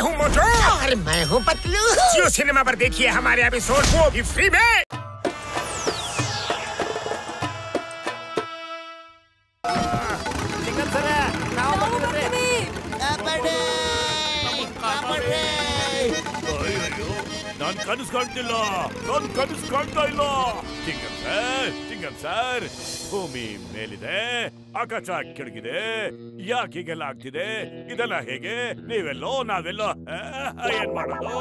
हूँ मोटू और मैं हूँ पतलू। जियो सिनेमा पर देखिए हमारे एपिसोड, वो भी फ्री में। ನಾನ್ ಕನಸು ಕಾಣ್ತಿಲ್ಲ, ನಾನ್ ಕನಸು ಕಾಣ್ತಾ ಇಲ್ಲ. ಚಿಂಗಂ ಸರ್, ಭೂಮಿ ಮೇಲಿದೆ, ಆಕಾಶ ಕೆಳಗಿದೆ, ಯಾಕೆ ಹೀಗೆಲ್ಲ ಆಗ್ತಿದೆ? ಇದೆಲ್ಲ ಹೇಗೆ? ನೀವೆಲ್ಲೋ ನಾವೆಲ್ಲೋ ಏನ್ ಮಾಡೋದು?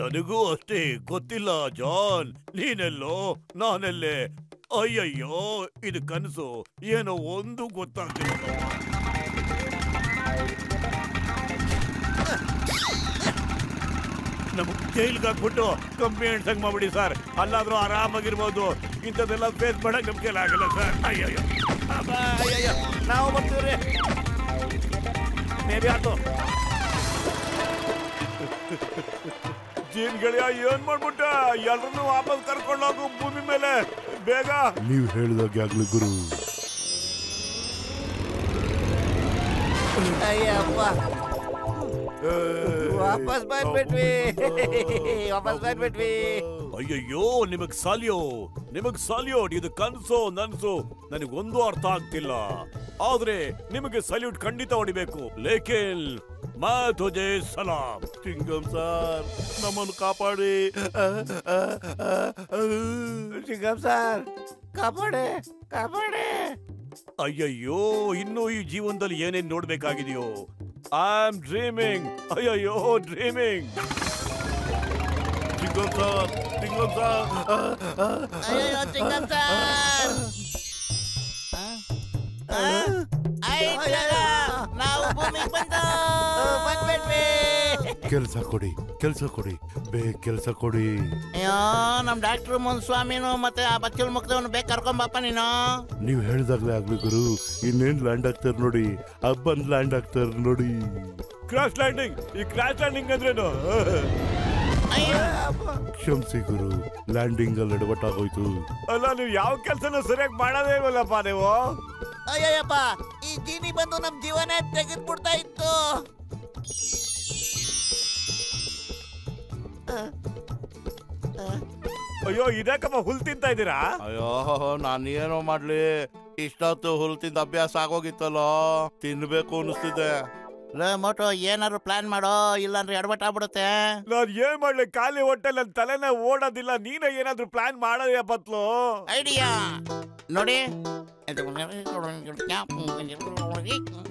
ನನಗೂ ಅಷ್ಟೇ ಗೊತ್ತಿಲ್ಲ ಜಾನ್. ನೀನೆಲ್ಲೋ ನಾನೆಲ್ಲೇ? ಅಯ್ಯಯ್ಯೋ, ಇದು ಕನಸು ಏನೋ ಒಂದು ಗೊತ್ತಾಗ್ತಿಲ್ಲ. ನಮಗ್ ಜೈಲ್ಗೆ ಹಾಕ್ಬಿಟ್ಟು ಕಂಪ್ನಿ ಹೆಣ್ಸಂಗ್ ಮಾಡ್ಬಿಡಿ ಸರ್. ಅಲ್ಲಾದ್ರೂ ಆರಾಮಾಗಿರ್ಬೋದು. ಇಂಥದ್ದೆಲ್ಲ ಫೇಸ್ ಮಾಡಕ್ ನಮ್ ಕೈಲಿ ಆಗಲ್ಲ ಸರ್. ಅಯ್ಯಯ್ಯೋ ಅಯ್ಯಯ್ಯೋ, ನಾವು ಬರ್ತೀವ್ರಿ. ಮೇಬಿ ಆತು. ಜೀನ್ ಗೆಳೆಯ ಏನ್ ಮಾಡ್ಬಿಟ್ಟ? ಎಲ್ರನ್ನೂ ವಾಪಸ್ ಕರ್ಕೊಂಡೋಗು ಭೂಮಿ ಮೇಲೆ ಬೇಗ. ನೀವು ಹೇಳಿದಾಗೆ ಆಗ್ಲಿ ಗುರು. ಅಯ್ಯಪ್ಪ, ವಾಪಸ್ ಬಂದ್ಬಿಟ್ವಿ. ಅಯ್ಯಯ್ಯೋ, ನಿಮಗ್ ಸಾಲ್ಯೂಟ್. ಇದು ಕನ್ಸೋ ನನ್ಸು ನನಗೊಂದು ಅರ್ಥ ಆಗ್ತಿಲ್ಲ. ಆದ್ರೆ ನಿಮಗೆ ಸಲ್ಯೂಟ್ ಖಂಡಿತ ಹೊಡಿಬೇಕು. ಲೇಕಿನ್ ಮಾ ತುಜೆ ಸಲಾಂ. ಚಿಂಗಂ ಸರ್, ನಮ್ಮನ್ನು ಕಾಪಾಡಿ. ಚಿಂಗಂ ಸರ್, ಕಾಪಾಡೆ. ಅಯ್ಯಯ್ಯೋ, ಇನ್ನೂ ಈ ಜೀವನದಲ್ಲಿ ಏನೇನ್ ನೋಡ್ಬೇಕಾಗಿದೆಯೋ. I am dreaming. ಅಯ್ಯಯ್ಯೋ, ಡ್ರೀಮಿಂಗ್. ಚಿಂಗಂ ಸರ್, ಅಯ್ಯೋ ಚಿಂಗಂ ಸರ್, ನಾವು ಭೂಮಿಗೆ ಬಂದ್ಬಿಟ್ವಿ. ಕೆಲಸ ಕೊಡಿ, ಬೇಗ ಕೆಲಸ ಕೊಡಿ. ಅಯ್ಯೋ, ನಮ್ ಡಾಕ್ಟರ್ ಮುನ್ಸ್ವಾಮಿನು ಮತ್ತೆ ಆ ಬಚ್ಚಲ್ ಮುಕ್ತವನು ಬೇಗ ಕರ್ಕೊಂಬಪ್ಪ ನೀನು. ನೀವು ಹೇಳಿದಾಗ್ಲೇ ಆಗ್ಲಿ ಗುರು. ಇನ್ನೇನ್ ಲ್ಯಾಂಡ್ ಆಗ್ತಾರ ನೋಡಿ, ಬಂದ್ ಲ್ಯಾಂಡ್ ಆಗ್ತಾರ ನೋಡಿ. Crash landing. ಈ ಕ್ರಾಶ್ ಲ್ಯಾಂಡಿಂಗ್ ಅಂದ್ರೇನು? ಕ್ಷಮಿಸಿ ಗುರು, ಲ್ಯಾಂಡಿಂಗ್ ಅಲ್ಲಿ ಎಡವಟ್ಟಾಗೋಯ್ತು. ಅಲ್ಲ, ನೀವು ಯಾವ ಕೆಲಸನೂ ಸರಿಯಾಗಿ ಮಾಡೋದೇ ಇಲ್ವಲ್ಲಪ್ಪ ನೀವು. ಅಯ್ಯಪ್ಪ, ಈ ಜೀನಿ ಬಂದು ನಮ್ ಜೀವನ ತೆಗೆದ್ಬಿಡ್ತಾ ಇತ್ತು. ಅಯ್ಯೋ, ಇದಕ್ಕಮ್ಮ ಹುಲ್ ತಿಂತಾ ಇದ್ದೀರಾ? ಅಯ್ಯೋ, ನಾನೇನೋ ಮಾಡ್ಲಿ, ಇಷ್ಟೊತ್ತು ಹುಲ್ ತಿಂದ ಅಭ್ಯಾಸ ಆಗೋಗಿತ್ತಲ್ಲ, ತಿನ್ಬೇಕು ಅನಿಸ್ತಿದೆ. ಮೋಟೋ, ಏನಾದ್ರು ಪ್ಲಾನ್ ಮಾಡೋ, ಇಲ್ಲಾಂದ್ರೆ ಎಡವಟ್ ಆಗ್ಬಿಡುತ್ತೆ. ನಾನ್ ಏನ್ ಮಾಡ್ಲಿ, ಖಾಲಿ ಹೊಟ್ಟೆ ನನ್ ತಲೆನೇ ಓಡೋದಿಲ್ಲ. ನೀನೇ ಏನಾದ್ರು ಪ್ಲಾನ್ ಮಾಡೋದೇ ಬತ್ಲು. ಐಡಿಯಾ ನೋಡಿ.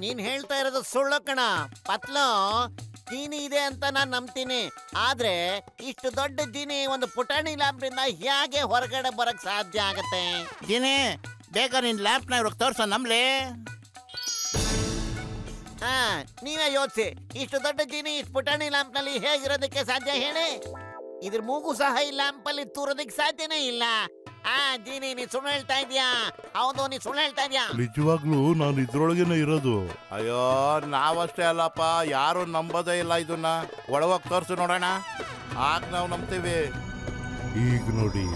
ನೀನ್ ಹೇಳ್ತಾ ಇರೋದು ಸುಳ್ಳು ಕಣ ಪತ್ಲು. ಜೀನಿ ಇದೆ ಅಂತ ನಾನ್ ನಂಬ್ತೀನಿ. ಆದ್ರೆ ಇಷ್ಟು ದೊಡ್ಡ ಜೀನಿ ಒಂದು ಪುಟಾಣಿ ಲ್ಯಾಂಪ್ನಿಂದ ಹೇಗೆ ಹೊರಗಡೆ ಬರಕ್ ಸಾಧ್ಯ ಆಗತ್ತೆ? ಜೀನಿ, ಬೇಗ ನಿನ್ ಲ್ಯಾಂಪ್ ನ ಇವ್ರಿಗೆ ತೋರ್ಸ ನಂಬ್ಲಿ. ನೀವೇ ಯೋಚಿಸಿ, ಇಷ್ಟು ದೊಡ್ಡ ಜೀನಿ ಇಷ್ಟು ಪುಟಾಣಿ ಲ್ಯಾಂಪ್ ನಲ್ಲಿ ಹೇಗಿರೋದಕ್ಕೆ ಸಾಧ್ಯ ಹೇಳಿ? ಇದ್ರ ಮೂಗು ಸಹ ಈ ಲ್ಯಾಂಪ್ ಅಲ್ಲಿ ತೂರೋದಕ್ಕೆ ಸಾಧ್ಯನೇ ಇಲ್ಲ. ಜೀನಿ, ನೀ ಸುಳ್ಳು ಹೇಳ್ತಾ ಇದೀಯಾ? ಹೌದು, ನೀ ಸುಳ್ಳು ಹೇಳ್ತಾ ಇದೀಯಾ? ನಿಜವಾಗ್ಲೂ ನಾನು ಇದ್ರೊಳಗೇನೆ ಇರೋದು. ಅಯ್ಯೋ, ನಾವಷ್ಟೇ ಅಲ್ಲಪ್ಪ, ಯಾರು ನಂಬೋದೇ ಇಲ್ಲ ಇದನ್ನ. ಒಳಗೋಗಿ ತೋರ್ಸು ನೋಡೋಣ, ಆಗ ನಾವು ನಂಬ್ತೀವಿ. ಈಗ ನೋಡಿ.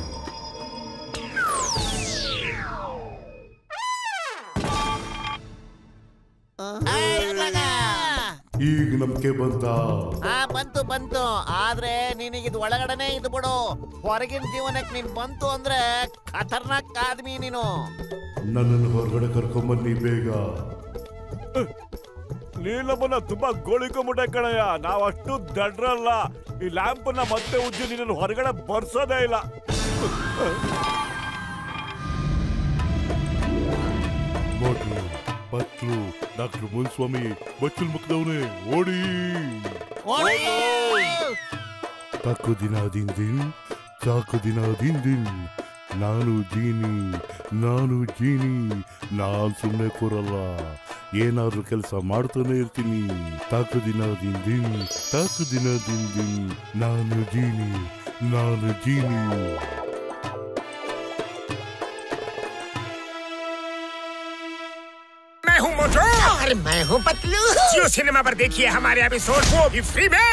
ಈಗ ನಂಬಿಕೆ ಬಂತು. ಆದ್ರೆ ನಿನಗಿದ್ ಒಳಗಡೆನೆ ಇದು ಬಿಡು. ಹೊರಗಿನ ಜೀವನಕ್ಕೆ ನೀನ್ ಬಂತು ಅಂದ್ರೆ ಖತರ್ನಾಕ್ ಆದ್ಮಿ ನೀನು. ನನ್ನನ್ನು ಹೊರಗಡೆ ಕರ್ಕೊಂಬನ್ನಿ ಬೇಗ. ನೀನ್ ನಮ್ಮನ್ನ ತುಂಬಾ ಗೋಳಿಕೊಂಬಿಟ್ಟೆ ಕಣಯ್ಯ. ನಾವ್ ಅಷ್ಟು ದಡ್ರಲ್ಲ. ಈ ಲ್ಯಾಂಪ್ ನ ಮತ್ತೆ ಉಜ್ಜಿ ನಿನ್ನ ಹೊರಗಡೆ ಬರ್ಸೋದೇ ಇಲ್ಲ. ಮೋಟ್ಲು, ಪತ್ಲು, ಡಾಕ್ಟರ್ ಮುನ್ಸ್ವಾಮಿ, ಬಚ್ಚಲ್ ಮುಕ್ದವನೇ, ಓಡಿ. ತಾಕು ದಿನ ದಿನ ನಾನು ಜೀನಿ. ನಾನ್ ಸುಮ್ಮನೆ ಕೂರಲ್ಲ, ಏನಾದ್ರೂ ಕೆಲಸ ಮಾಡ್ತಾನೆ ಇರ್ತೀನಿ. ತಾಕು ದಿನ ನಾನು ಜೀನಿ. मैं हूँ मोटू और मैं हूँ पतलू। जियो सिनेमा पर देखिए हमारे एपिसोड, वो भी फ्री में।